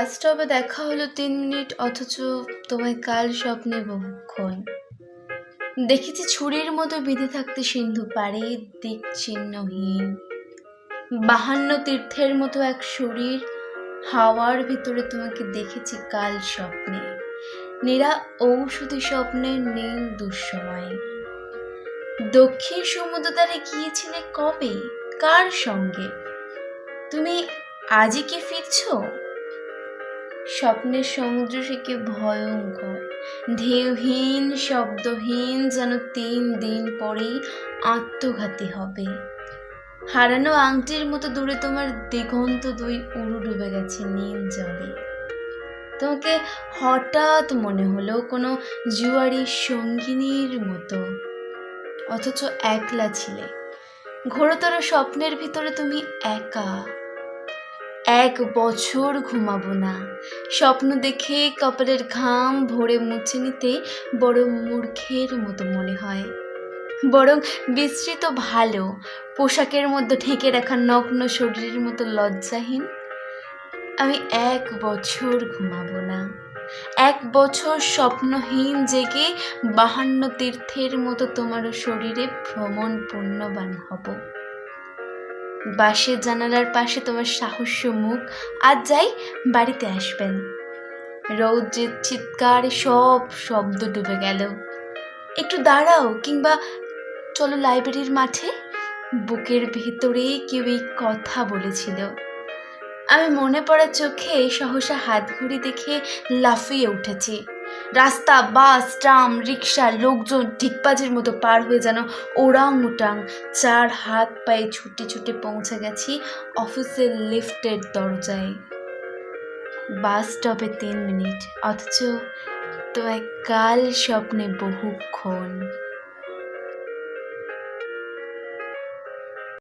বাস স্টপে দেখা হলো ৩ মিনিট, অথচ তোমায় কাল স্বপ্নে বহুক্ষণ দেখেছি ছুরির মতো বিঁধে থাকতে সিন্ধু পাড়ে, দিক চিহ্নহীন ৫২ তীর্থের মতো এক শরীর। হাওয়ার ভিতরে তোমাকে দেখেছি কাল স্বপ্নে, নীরা ঔষধি স্বপ্নের নীল দুঃসময়। দক্ষিণ সমুদ্র তীরে গিয়েছিলে কবে, কার সঙ্গে? তুমি আজই কি ফিরছো? স্বপ্নের সমুদ্র সে কি ভয়ঙ্কর, ঢেউহীন শব্দহীন, যেন ৩ দিন পরেই আত্মঘাতী হবে। হারানো আংটির মতো দূরে তোমার দিগন্ত ২ উরু ডুবে গেছে নীল জলে। তোমাকে হঠাৎ মনে হলো কোনো জুয়ারি সঙ্গিনীর মতো, অথচ একলা ছিলে। ঘোরতর স্বপ্নের ভিতরে তুমি একা। ১ বছর ঘুমাবো না, স্বপ্ন দেখে কপালের ঘাম ভরে মুছে নিতে বড় মূর্খের মতো মনে হয়। বরং বিস্তৃত ভালো, পোশাকের মধ্যে ঢেকে রাখা নগ্ন শরীরের মতো লজ্জাহীন। আমি ১ বছর ঘুমাবো না, ১ বছর স্বপ্নহীন জেগে ৫২ তীর্থের মতো তোমারও শরীরে ভ্রমণ পুণ্যবান হব। বাসের জানালার পাশে তোমার সাহস্য মুখ, আজ যাই বাড়িতে আসবেন। রৌদ্রের চিৎকার, সব শব্দ ডুবে গেল। একটু দাঁড়াও, কিংবা চলো লাইব্রেরির মাঠে। বুকের ভেতরে কেউ এই কথা বলেছিল। আমি মনে পড়া চোখে সহসা হাতঘড়ি দেখে লাফিয়ে উঠেছি। রাস্তা, বাস, ট্রাম, রিক্সা, লোকজন ঠিকবাজির মতো পার হয়ে যেন ওরাং উটাং ৪ হাত পায়ে ছুটে ছুটে পৌঁছে গেছি অফিসের লিফটের দরজায়। বাস স্টপে ৩ মিনিট, অথচ তোমায় কাল স্বপ্নে বহুক্ষণ।